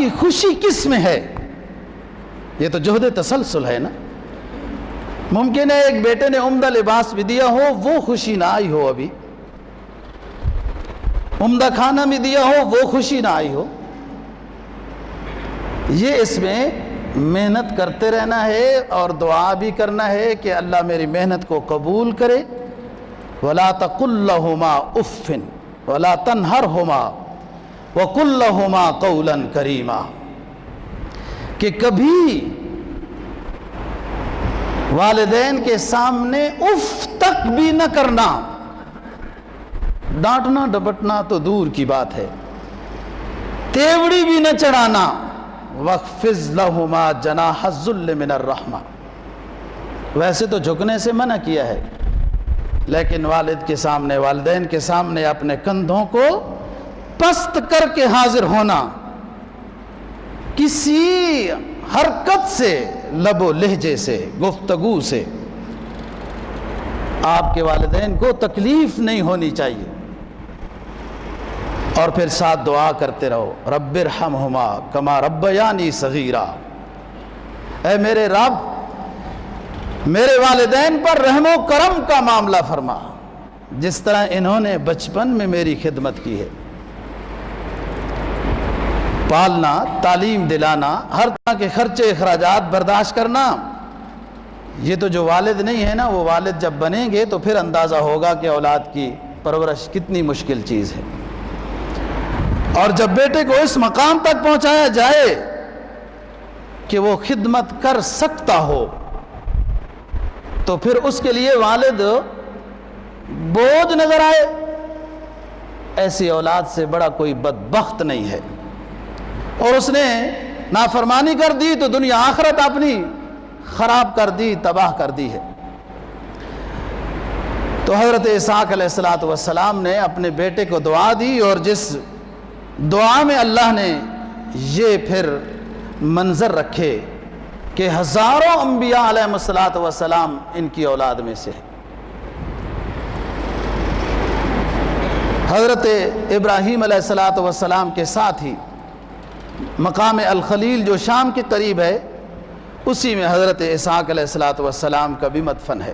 کی خوشی کس میں ہے؟ یہ تو جہد تسلسل ہے نا۔ ممکن ہے ایک بیٹے نے عمدہ لباس بھی دیا ہو، وہ خوشی نہ آئی ہو، ابھی عمدہ کھانا بھی دیا ہو، وہ خوشی نہ آئی ہو۔ یہ اس میں محنت کرتے رہنا ہے اور دعا بھی کرنا ہے کہ اللہ میری محنت کو قبول کرے۔ وَلَا تَقُلْ لَهُمَا أُفٍّ وَلَا تَنْهَرْهُمَا وَقُلْ لَهُمَا قَوْلًا كَرِيمًا، کہ کبھی والدین کے سامنے اف تک بھی نہ کرنا، ڈانٹنا ڈپٹنا تو دور کی بات ہے، تیوڑی بھی نہ چڑھانا۔ وَاخْفِضْ لَهُمَا جَنَاحَ الذُّلِّ مِنَ الرَّحْمَةِ، ویسے تو جھکنے سے منع کیا ہے، لیکن والد کے سامنے، والدین کے سامنے اپنے کندھوں کو پست کر کے حاضر ہونا، کسی حرکت سے، لب و لہجے سے، گفتگو سے آپ کے والدین کو تکلیف نہیں ہونی چاہیے۔ اور پھر ساتھ دعا کرتے رہو، رب ارحمہما کما ربیانی صغیرا، اے میرے رب میرے والدین پر رحم و کرم کا معاملہ فرما، جس طرح انہوں نے بچپن میں میری خدمت کی ہے۔ پالنا، تعلیم دلانا، ہر طرح کے خرچے اخراجات برداشت کرنا، یہ تو جو والد نہیں ہے نا، وہ والد جب بنیں گے تو پھر اندازہ ہوگا کہ اولاد کی پرورش کتنی مشکل چیز ہے۔ اور جب بیٹے کو اس مقام تک پہنچایا جائے کہ وہ خدمت کر سکتا ہو، تو پھر اس کے لیے والد بوجھ نظر آئے، ایسی اولاد سے بڑا کوئی بدبخت نہیں ہے۔ اور اس نے نافرمانی کر دی تو دنیا آخرت اپنی خراب کر دی، تباہ کر دی ہے۔ تو حضرت اسحاق علیہ السلام نے اپنے بیٹے کو دعا دی، اور جس دعا میں اللہ نے یہ پھر منظر رکھے کہ ہزاروں انبیاء علیہ السلام ان کی اولاد میں سے۔ حضرت ابراہیم علیہ السلام کے ساتھ ہی مقام الخلیل جو شام کے قریب ہے، اسی میں حضرت اسحاق علیہ السلام کا بھی مدفن ہے۔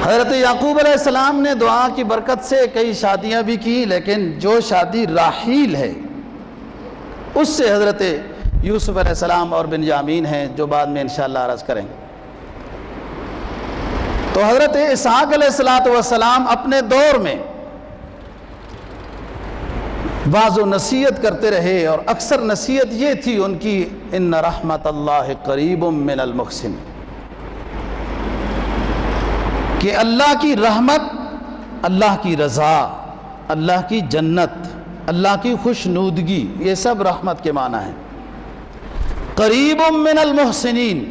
حضرت یعقوب علیہ السلام نے دعا کی برکت سے کئی شادیاں بھی کی، لیکن جو شادی راحیل ہے اس سے حضرت یوسف علیہ السلام اور بنیامین ہیں، جو بعد میں انشاءاللہ عرض کریں گے۔ تو حضرت اسحاق علیہ السلام اپنے دور میں واعظ و نصیحت کرتے رہے، اور اکثر نصیحت یہ تھی ان کی، ان رحمت اللہ قریب من المحسن، کہ اللہ کی رحمت، اللہ کی رضا، اللہ کی جنت، اللہ کی خوشنودگی، یہ سب رحمت کے معنی ہیں۔ قریب من المحسنین،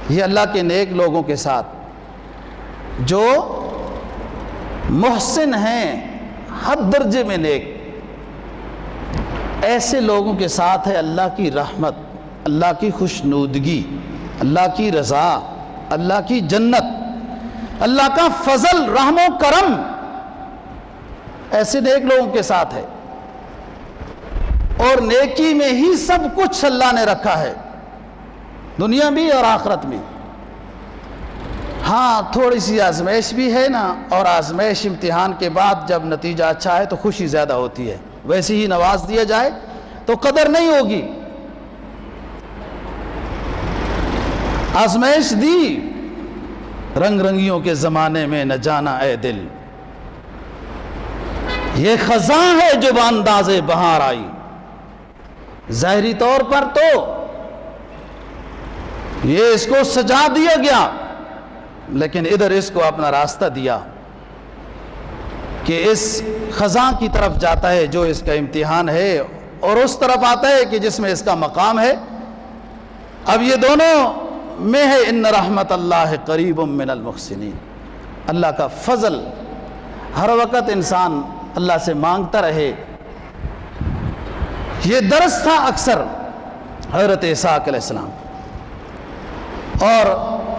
یہ اللہ کے نیک لوگوں کے ساتھ جو محسن ہیں، حد درجے میں نیک، ایسے لوگوں کے ساتھ ہے اللہ کی رحمت، اللہ کی خوشنودگی، اللہ کی رضا، اللہ کی جنت، اللہ کا فضل، رحم و کرم، ایسے نیک لوگوں کے ساتھ ہے۔ اور نیکی میں ہی سب کچھ اللہ نے رکھا ہے، دنیا بھی اور آخرت میں۔ ہاں تھوڑی سی آزمائش بھی ہے نا، اور آزمائش امتحان کے بعد جب نتیجہ اچھا ہے تو خوشی زیادہ ہوتی ہے، ویسے ہی نواز دیا جائے تو قدر نہیں ہوگی۔ آزمائش دی، رنگ رنگیوں کے زمانے میں نہ جانا اے دل، یہ خزاں ہے جو بانداز بہار آئی۔ ظاہری طور پر تو یہ اس کو سجا دیا گیا، لیکن ادھر اس کو اپنا راستہ دیا کہ اس خزاں کی طرف جاتا ہے جو اس کا امتحان ہے، اور اس طرف آتا ہے کہ جس میں اس کا مقام ہے۔ اب یہ دونوں میں ہے ان رحمت اللہ قریب من المحسنین، اللہ کا فضل ہر وقت انسان اللہ سے مانگتا رہے۔ یہ درس تھا اکثر حضرت اسحاق علیہ السلام، اور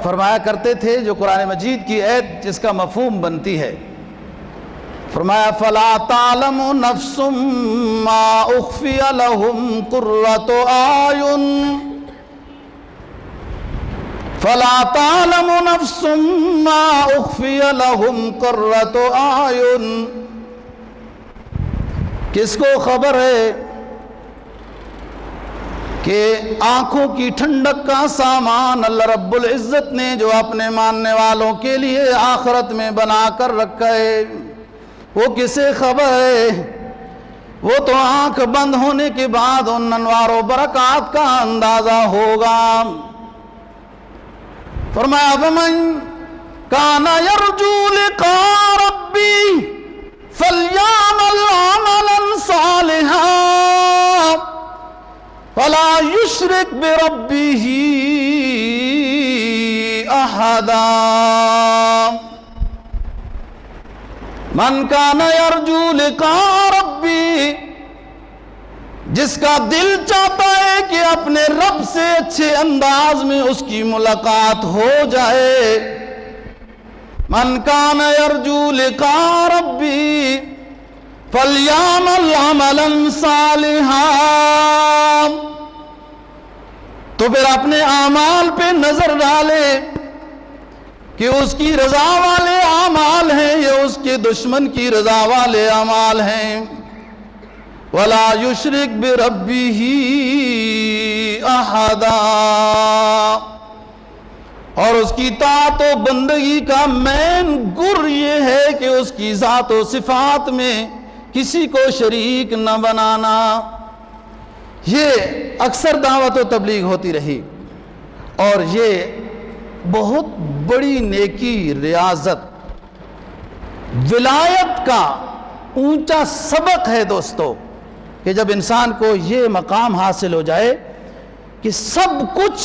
فرمایا کرتے تھے جو قرآن مجید کی آیت جس کا مفہوم بنتی ہے فرمایا فلا تعلم نفس ما اخفی لهم قرۃ اعین، فلا تعلم نفس ما اخفی لهم قرۃ اعین، کس کو خبر ہے کہ آنکھوں کی ٹھنڈک کا سامان اللہ رب العزت نے جو اپنے ماننے والوں کے لیے آخرت میں بنا کر رکھا ہے، وہ کسے خبر ہے؟ وہ تو آنکھ بند ہونے کے بعد ان انوار و برکات کا اندازہ ہوگا۔ فرمایا فمن کان یرجو لقاء ربی فلیعمل عملا صالحا فلا یشرک بربہ احدا۔ من کان یرجو لقاء ربی، جس کا دل چاہتا ہے کہ اپنے رب سے اچھے انداز میں اس کی ملاقات ہو جائے، من کان یرجو لقاء ربی فلیعمل عملا صالحا، تو پھر اپنے اعمال پہ نظر ڈالے کہ اس کی رضا والے اعمال ہیں یا اس کے دشمن کی رضا والے اعمال ہیں۔ ولا یشرک بربہ احدا، اور اس کی طاعت و بندگی کا مین گر یہ ہے کہ اس کی ذات و صفات میں کسی کو شریک نہ بنانا۔ یہ اکثر دعوت و تبلیغ ہوتی رہی، اور یہ بہت بڑی نیکی، ریاضت، ولایت کا اونچا سبق ہے دوستو، کہ جب انسان کو یہ مقام حاصل ہو جائے کہ سب کچھ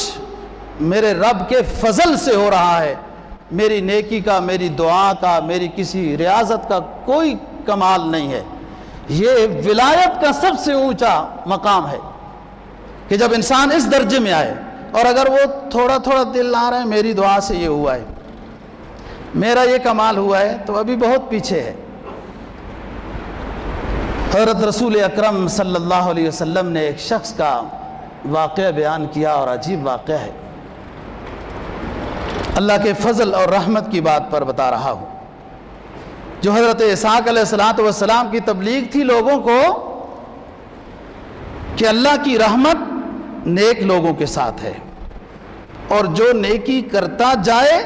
میرے رب کے فضل سے ہو رہا ہے، میری نیکی کا، میری دعا کا، میری کسی ریاضت کا کوئی کمال نہیں ہے۔ یہ ولایت کا سب سے اونچا مقام ہے کہ جب انسان اس درجے میں آئے، اور اگر وہ تھوڑا تھوڑا دل لا رہے ہیں میری دعا سے یہ ہوا ہے، میرا یہ کمال ہوا ہے، تو ابھی بہت پیچھے ہے۔ حضرت رسول اکرم صلی اللہ علیہ وسلم نے ایک شخص کا واقعہ بیان کیا، اور عجیب واقعہ ہے، اللہ کے فضل اور رحمت کی بات پر بتا رہا ہوں۔ جو حضرت اسحاق علیہ السلام کی تبلیغ تھی لوگوں کو کہ اللہ کی رحمت نیک لوگوں کے ساتھ ہے، اور جو نیکی کرتا جائے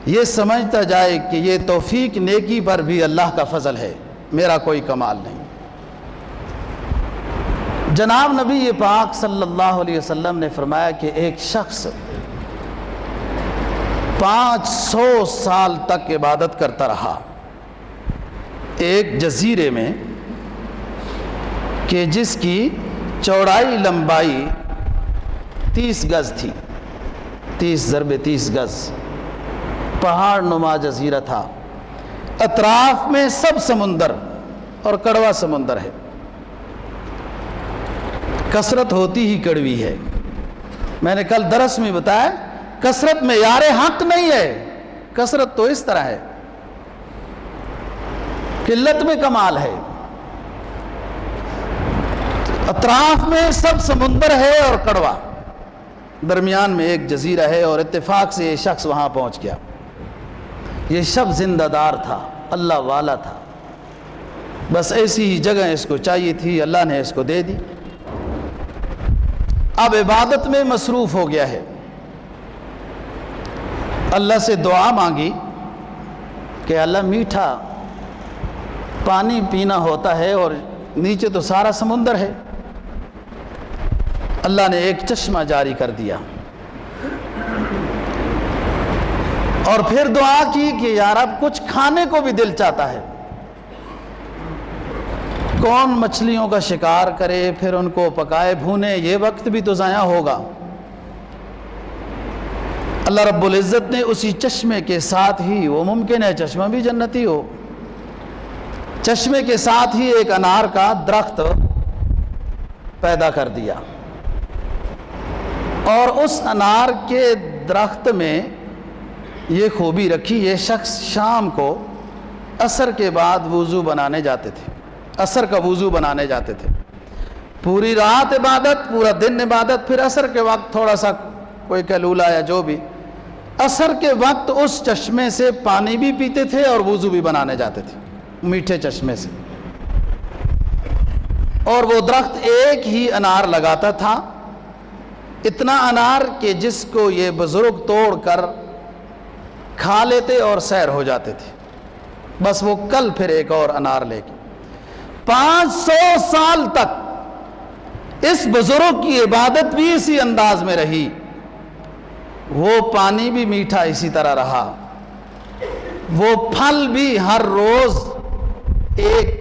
یہ سمجھتا جائے کہ یہ توفیق نیکی پر بھی اللہ کا فضل ہے، میرا کوئی کمال نہیں۔ جناب نبی پاک صلی اللہ علیہ وسلم نے فرمایا کہ ایک شخص 500 سال تک عبادت کرتا رہا ایک جزیرے میں، کہ جس کی چوڑائی لمبائی 30 گز تھی، 30 ضرب 30 گز، پہاڑ نما جزیرہ تھا، اطراف میں سب سمندر اور کڑوا سمندر ہے، کثرت ہوتی ہی کڑوی ہے۔ میں نے کل درس میں بتایا کثرت معیار حق نہیں ہے، کثرت تو اس طرح ہے، قلت میں کمال ہے۔ اطراف میں سب سمندر ہے اور کڑوا، درمیان میں ایک جزیرہ ہے، اور اتفاق سے یہ شخص وہاں پہنچ گیا۔ یہ شخص زندہ دار تھا، اللہ والا تھا، بس ایسی ہی جگہ اس کو چاہیے تھی، اللہ نے اس کو دے دی۔ اب عبادت میں مصروف ہو گیا ہے، اللہ سے دعا مانگی کہ اللہ میٹھا پانی پینا ہوتا ہے اور نیچے تو سارا سمندر ہے۔ اللہ نے ایک چشمہ جاری کر دیا، اور پھر دعا کی کہ یا رب کچھ کھانے کو بھی دل چاہتا ہے، کون مچھلیوں کا شکار کرے پھر ان کو پکائے بھونے، یہ وقت بھی تو ضائع ہوگا۔ اللہ رب العزت نے اسی چشمے کے ساتھ ہی، وہ ممکن ہے چشمہ بھی جنتی ہو، چشمے کے ساتھ ہی ایک انار کا درخت پیدا کر دیا، اور اس انار کے درخت میں یہ خوبی رکھی، یہ شخص شام کو عصر کے بعد وضو بنانے جاتے تھے، عصر کا وضو بنانے جاتے تھے، پوری رات عبادت، پورا دن عبادت، پھر عصر کے وقت تھوڑا سا کوئی کلولا یا جو بھی، عصر کے وقت اس چشمے سے پانی بھی پیتے تھے اور وضو بھی بنانے جاتے تھے، میٹھے چشمے سے۔ اور وہ درخت ایک ہی انار لگاتا تھا، اتنا انار کہ جس کو یہ بزرگ توڑ کر کھا لیتے اور سیر ہو جاتے تھے، بس وہ کل پھر ایک اور انار لے کے۔ 500 سال تک اس بزرگ کی عبادت بھی اسی انداز میں رہی، وہ پانی بھی میٹھا اسی طرح رہا، وہ پھل بھی ہر روز ایک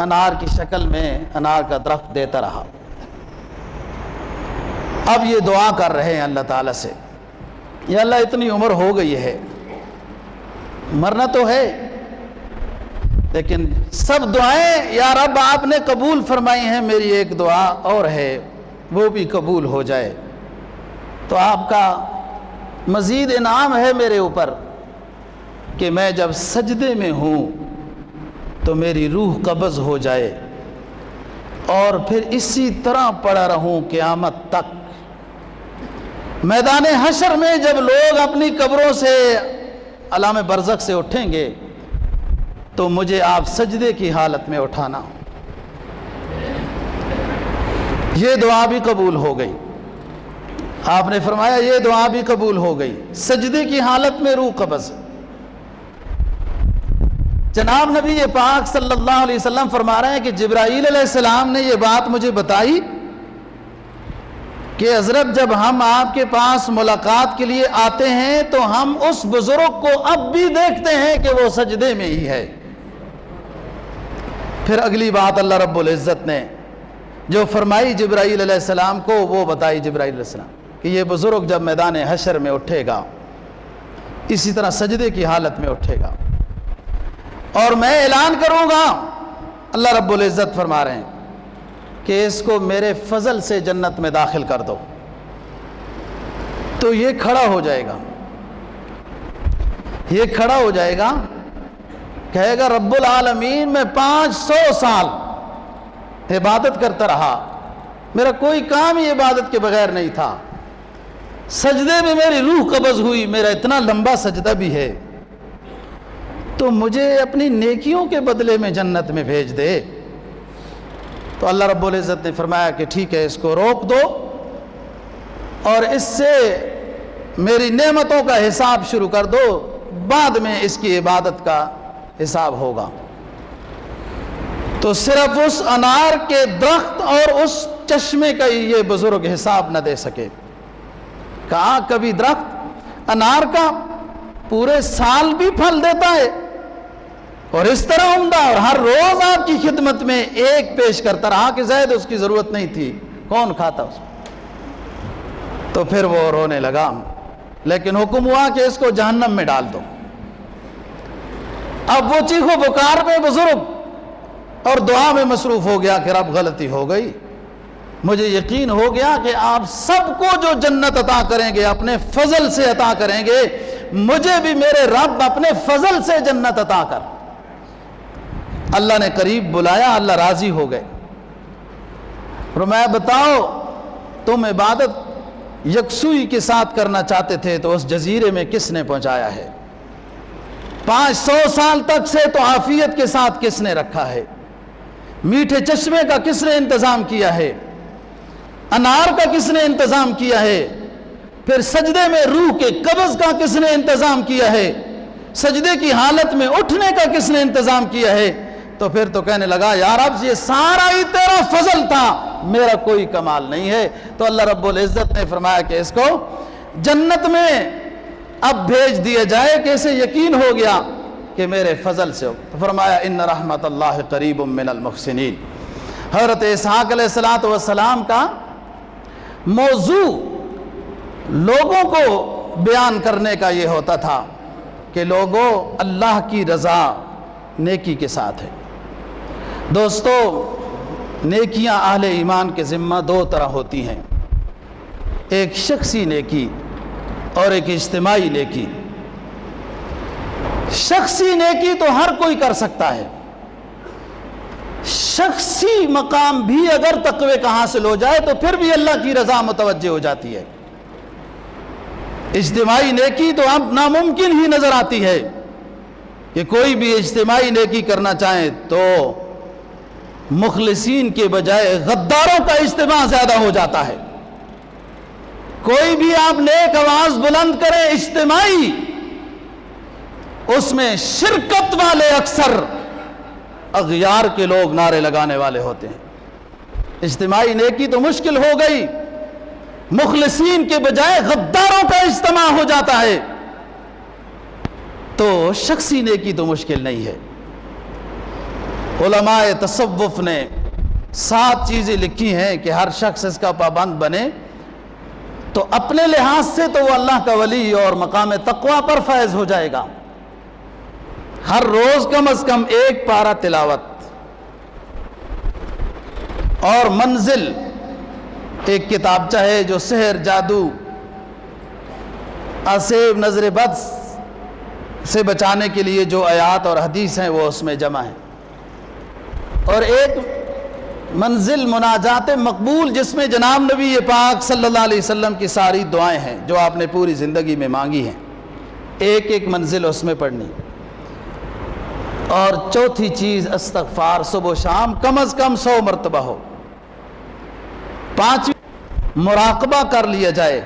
انار کی شکل میں انار کا درخت دیتا رہا۔ اب یہ دعا کر رہے ہیں اللہ تعالیٰ سے، یا اللہ اتنی عمر ہو گئی ہے، مرنا تو ہے، لیکن سب دعائیں یا رب آپ نے قبول فرمائی ہیں، میری ایک دعا اور ہے وہ بھی قبول ہو جائے تو آپ کا مزید انعام ہے میرے اوپر کہ میں جب سجدے میں ہوں تو میری روح قبض ہو جائے اور پھر اسی طرح پڑا رہوں قیامت تک۔ میدان حشر میں جب لوگ اپنی قبروں سے عالم برزخ سے اٹھیں گے تو مجھے آپ سجدے کی حالت میں اٹھانا۔ یہ دعا بھی قبول ہو گئی، آپ نے فرمایا یہ دعا بھی قبول ہو گئی، سجدے کی حالت میں روح قبض۔ جناب نبی پاک صلی اللہ علیہ وسلم فرما رہے ہیں کہ جبرائیل علیہ السلام نے یہ بات مجھے بتائی کہ حضرت جب ہم آپ کے پاس ملاقات کے لیے آتے ہیں تو ہم اس بزرگ کو اب بھی دیکھتے ہیں کہ وہ سجدے میں ہی ہے۔ پھر اگلی بات اللہ رب العزت نے جو فرمائی جبرائیل علیہ السلام کو وہ بتائی جبرائیل علیہ السلام کہ یہ بزرگ جب میدان حشر میں اٹھے گا اسی طرح سجدے کی حالت میں اٹھے گا اور میں اعلان کروں گا، اللہ رب العزت فرما رہے ہیں کہ اس کو میرے فضل سے جنت میں داخل کر دو، تو یہ کھڑا ہو جائے گا، یہ کھڑا ہو جائے گا، کہے گا رب العالمین میں 500 سال عبادت کرتا رہا، میرا کوئی کام ہی عبادت کے بغیر نہیں تھا، سجدے میں میری روح قبض ہوئی، میرا اتنا لمبا سجدہ بھی ہے، تو مجھے اپنی نیکیوں کے بدلے میں جنت میں بھیج دے۔ تو اللہ رب العزت نے فرمایا کہ ٹھیک ہے، اس کو روک دو اور اس سے میری نعمتوں کا حساب شروع کر دو، بعد میں اس کی عبادت کا حساب ہوگا۔ تو صرف اس انار کے درخت اور اس چشمے کا یہ بزرگ حساب نہ دے سکے۔ کہا کبھی درخت انار کا پورے سال بھی پھل دیتا ہے اور اس طرح عمدہ، اور ہر روز آپ کی خدمت میں ایک پیش کرتا رہا کہ زید اس کی ضرورت نہیں تھی، کون کھاتا اس کو؟ تو پھر وہ رونے لگا، لیکن حکم ہوا کہ اس کو جہنم میں ڈال دو۔ اب وہ چیخو پکار میں بزرگ اور دعا میں مصروف ہو گیا کہ رب غلطی ہو گئی، مجھے یقین ہو گیا کہ آپ سب کو جو جنت عطا کریں گے اپنے فضل سے عطا کریں گے، مجھے بھی میرے رب اپنے فضل سے جنت عطا کر۔ اللہ نے قریب بلایا، اللہ راضی ہو گئے، فرمایا بتاؤ تم عبادت یکسوئی کے ساتھ کرنا چاہتے تھے تو اس جزیرے میں کس نے پہنچایا ہے؟ 500 سال تک سے تو عافیت کے ساتھ کس نے رکھا ہے؟ میٹھے چشمے کا کس نے انتظام کیا ہے؟ انار کا کس نے انتظام کیا ہے؟ پھر سجدے میں روح کے قبض کا کس نے انتظام کیا ہے؟ سجدے کی حالت میں اٹھنے کا کس نے انتظام کیا ہے؟ تو پھر تو کہنے لگا یا رب یہ سارا ہی تیرا فضل تھا، میرا کوئی کمال نہیں ہے۔ تو اللہ رب العزت نے فرمایا کہ اس کو جنت میں اب بھیج دیا جائے کہ اسے یقین ہو گیا کہ میرے فضل سے ہو۔ تو فرمایا ان رحمت اللہ قریب من المحسنین۔ حضرت اسحاق علیہ السلام کا موضوع لوگوں کو بیان کرنے کا یہ ہوتا تھا کہ لوگوں اللہ کی رضا نیکی کے ساتھ ہے۔ دوستو نیکیاں اہل ایمان کے ذمہ دو طرح ہوتی ہیں، ایک شخصی نیکی اور ایک اجتماعی نیکی۔ شخصی نیکی تو ہر کوئی کر سکتا ہے، شخصی مقام بھی اگر تقوی کا حاصل ہو جائے تو پھر بھی اللہ کی رضا متوجہ ہو جاتی ہے۔ اجتماعی نیکی تو اب ناممکن ہی نظر آتی ہے کہ کوئی بھی اجتماعی نیکی کرنا چاہے تو مخلصین کے بجائے غداروں کا اجتماع زیادہ ہو جاتا ہے۔ کوئی بھی آپ نیک آواز بلند کرے اجتماعی، اس میں شرکت والے اکثر اغیار کے لوگ نعرے لگانے والے ہوتے ہیں۔ اجتماعی نیکی تو مشکل ہو گئی، مخلصین کے بجائے غداروں کا اجتماع ہو جاتا ہے، تو شخصی نیکی تو مشکل نہیں ہے۔ علماء تصوف نے 7 چیزیں لکھی ہیں کہ ہر شخص اس کا پابند بنے تو اپنے لحاظ سے تو وہ اللہ کا ولی اور مقام تقوی پر فائز ہو جائے گا۔ ہر روز کم از کم 1 پارہ تلاوت، اور منزل ایک کتابچہ ہے جو سحر، جادو، اسیب، نظر بد سے بچانے کے لیے جو آیات اور حدیث ہیں وہ اس میں جمع ہیں، اور ایک منزل مناجات مقبول جس میں جناب نبی پاک صلی اللہ علیہ وسلم کی ساری دعائیں ہیں جو آپ نے پوری زندگی میں مانگی ہیں، ایک منزل اس میں پڑھنی۔ اور چوتھی چیز استغفار، صبح و شام کم از کم 100 مرتبہ ہو۔ 5ویں مراقبہ کر لیا جائے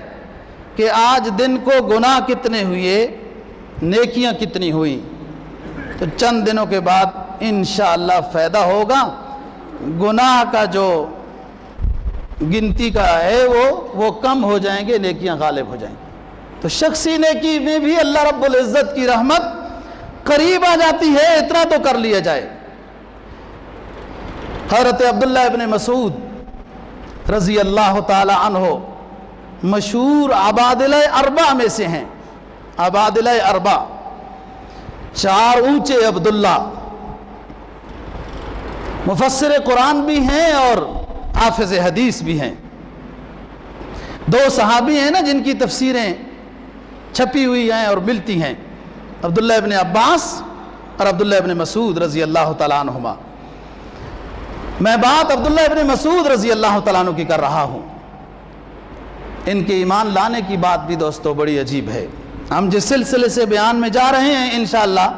کہ آج دن کو گناہ کتنے ہوئے، نیکیاں کتنی ہوئی، تو چند دنوں کے بعد انشاءاللہ فائدہ ہوگا، گناہ کا جو گنتی کا ہے وہ کم ہو جائیں گے، نیکیاں غالب ہو جائیں گے۔ تو شخصی نیکی میں بھی اللہ رب العزت کی رحمت قریب آ جاتی ہے، اتنا تو کر لیا جائے۔ حضرت عبداللہ ابن مسعود رضی اللہ تعالی عنہ مشہور عبادلہ اربع میں سے ہیں۔ عبادلہ اربع، 4 اونچے عبداللہ، مفسر قرآن بھی ہیں اور حافظ حدیث بھی ہیں۔ 2 صحابی ہیں نا جن کی تفسیریں چھپی ہوئی ہیں اور ملتی ہیں، عبداللہ ابن عباس اور عبداللہ ابن مسعود رضی اللہ تعالیٰ عنہما۔ میں بات عبداللہ ابن مسعود رضی اللہ تعالیٰ عنہ کی کر رہا ہوں۔ ان کے ایمان لانے کی بات بھی دوستو بڑی عجیب ہے۔ ہم جس سلسلے سے بیان میں جا رہے ہیں انشاءاللہ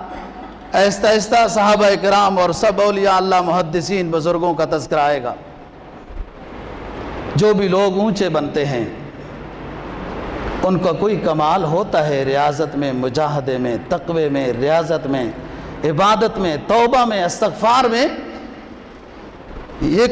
آہستہ آہستہ صحابہ کرام اور سب اولیاء اللہ محدثین بزرگوں کا تذکرہ آئے گا۔ جو بھی لوگ اونچے بنتے ہیں ان کا کوئی کمال ہوتا ہے ریاضت میں، مجاہدے میں، تقوی میں، ریاضت میں، عبادت میں، توبہ میں، استغفار میں۔ یہ